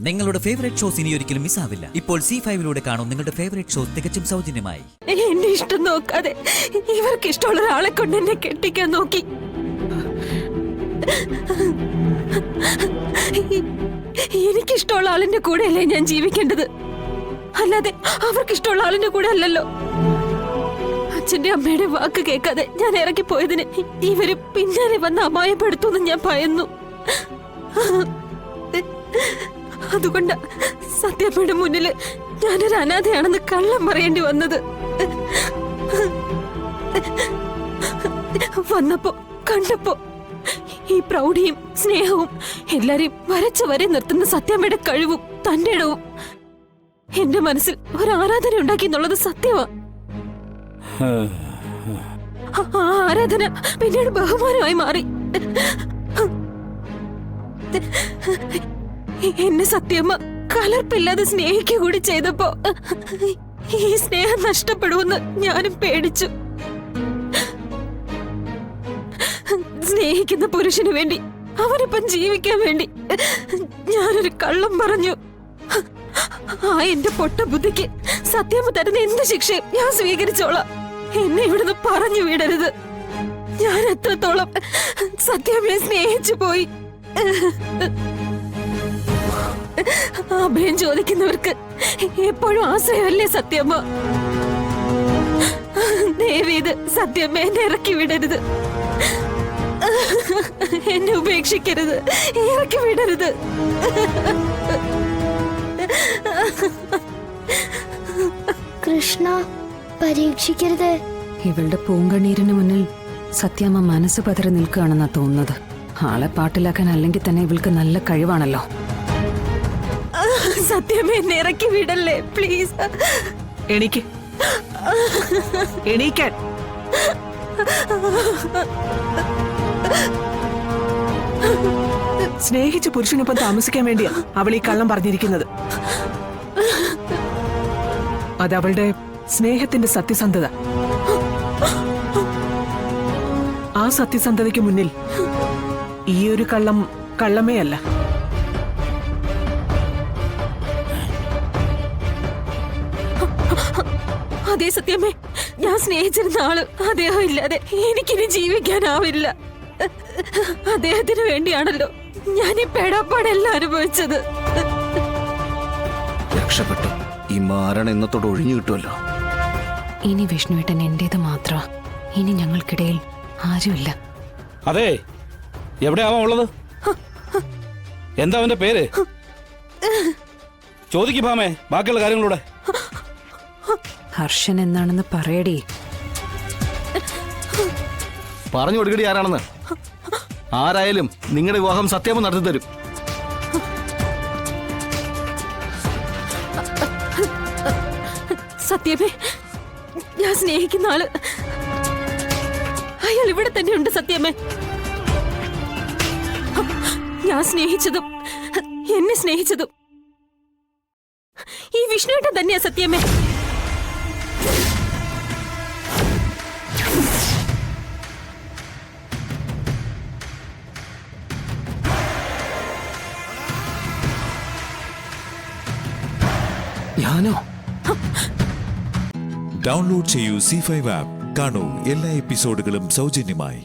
നിങ്ങളുടെ favourite shows ഇനി ഒരിക്കലും മിസ്സാവില്ല. ഇപ്പോൾ C5 കാണും നിങ്ങളുടെ ഫേവറേറ്റ് ഷോസ് തികച്ചും സൗജന്യമായി. എന്റെ ഇഷ്ടം നോക്കാതെ ഇവർക്ക് ഇഷ്ടമുള്ള ഒരാളെ കൊണ്ട് എന്നെ കെട്ടിക്കാൻ നോക്കി. എനിക്കിഷ്ടമുള്ള ആളിന്റെ കൂടെയല്ലേ ഞാൻ ജീവിക്കേണ്ടത്, അല്ലാതെ അവർക്കിഷ്ടമുള്ള ആളിന്റെ കൂടെ അല്ലല്ലോ. അച്ഛന്റെ അമ്മയുടെ വാക്ക് കേൾക്കാതെ ഞാൻ ഇറങ്ങിപ്പോയതിന് ഇവര് പിന്നാലെ വന്ന് അപായപ്പെടുത്തുമെന്ന് ഞാൻ ഭയന്നു. അതുകൊണ്ട് സത്യമ്മയുടെ മുന്നില് ഞാനൊരു അനാഥയാണെന്ന് കള്ളം പറയേണ്ടി വന്നത്. വന്നപ്പോ കണ്ടപ്പോ ഈ പ്രൗഢിയും സ്നേഹവും എല്ലാരെയും വരച്ച വരെ നിർത്തുന്ന സത്യമ്മയുടെ കഴിവും തന്റെ ഇടവും എന്റെ മനസ്സിൽ ഒരു ആരാധന ഉണ്ടാക്കി എന്നുള്ളത് സത്യമാ. ആ ആരാധന പിന്നീട് ബഹുമാനമായി മാറി. എന്നെ സത്യമ്മ കലർപ്പില്ലാതെ സ്നേഹിക്കുക കൂടി ചെയ്തപ്പോ ഈ സ്നേഹം നഷ്ടപ്പെടുമെന്ന് ഞാനും പേടിച്ചു. സ്നേഹിക്കുന്ന പുരുഷന് വേണ്ടി, അവനിപ്പം ജീവിക്കാൻ വേണ്ടി ഞാനൊരു കള്ളം പറഞ്ഞു. ആ എന്റെ പൊട്ട ബുദ്ധിക്ക് സത്യമ്മ തരുന്ന എന്ത് ശിക്ഷയും ഞാൻ സ്വീകരിച്ചോളാം. എന്നെ ഇവിടുന്ന് പറഞ്ഞു വിടരുത്. ഞാൻ എത്രത്തോളം സത്യമ്മയെ സ്നേഹിച്ചു പോയി. അഭയം ചോദിക്കുന്നവർക്ക് എപ്പോഴും ആശ്രയമല്ലേ സത്യമ്മ. ദേവീത് സത്യമ്മ എന്നെ ഇറക്കി വിടരുത്, എന്നെ ഉപേക്ഷിക്കരുത്, ഇറക്കി വിടരുത്. കൃഷ്ണ, പരീക്ഷിക്കരുത്. ഇവളുടെ പൂങ്കണ്ണീരിന് മുന്നിൽ സത്യമ്മ മനസ്സ് പതറി നിൽക്കുകയാണെന്നാ തോന്നുന്നത്. ആളെ പാട്ടിലാക്കാൻ അല്ലെങ്കിൽ തന്നെ ഇവൾക്ക് നല്ല കഴിവാണല്ലോ. സത്യമേ, എന്നെ ഇറക്കി വിടല്ലേ പ്ലീസ്. എണീക്കാൻ. സ്നേഹിച്ച പുരുഷനൊപ്പം താമസിക്കാൻ വേണ്ടിയാ അവൾ ഈ കള്ളം പറഞ്ഞിരിക്കുന്നത്. അതവളുടെ സ്നേഹത്തിന്റെ സത്യസന്ധത. ആ സത്യസന്ധതയ്ക്ക് മുന്നിൽ ഈ ഒരു കള്ളം കള്ളമേ അല്ല. അതേ സത്യമേ, ഞാൻ സ്നേഹിച്ചിരുന്ന ആള് അദ്ദേഹം ഇല്ലാതെ എനിക്കിനി ജീവിക്കാനാവില്ല. അദ്ദേഹത്തിന് വേണ്ടിയാണല്ലോ ഞാൻ ഈ പേടാപ്പാടെല്ലാം അനുഭവിച്ചത്. രക്ഷപ്പെട്ടു. ഈ മാരണം ഇന്നത്തോട് ഒഴിഞ്ഞു കിട്ടുമല്ലോ. ഇനി വിഷ്ണുവേട്ടൻ എന്റേത് മാത്രം. ഇനി ഞങ്ങൾക്കിടയിൽ ആരുമില്ല. അതെ, എവിടെയാവാ ഉള്ളത്? എന്താ അവന്റെ പേര്? ചോദിക്ക് ഭാമേ, ബാക്കിയുള്ള കാര്യങ്ങളൂടെ. ഹർഷൻ എന്നാണെന്ന് പറയടി. പറഞ്ഞു കൊടുക്കടി ആരാണെന്ന്. ആരായാലും നിങ്ങളുടെ വിവാഹം സത്യമ നടത്തി തരും. സത്യമേ, ഞാൻ സ്നേഹിക്കുന്ന ആള് അയാൾ ഇവിടെ തന്നെയുണ്ട്. സത്യമേ, ഞാൻ സ്നേഹിച്ചതും എന്നെ സ്നേഹിച്ചതും ഈ വിഷ്ണുവേട്ടൻ തന്നെയാ. സത്യമേ, ഞാനോ? ഡൗൺലോഡ് ചെയ്യൂ C5 ആപ്പ്. കാണൂ എല്ലാ എപ്പിസോഡുകളും സൗജന്യമായി.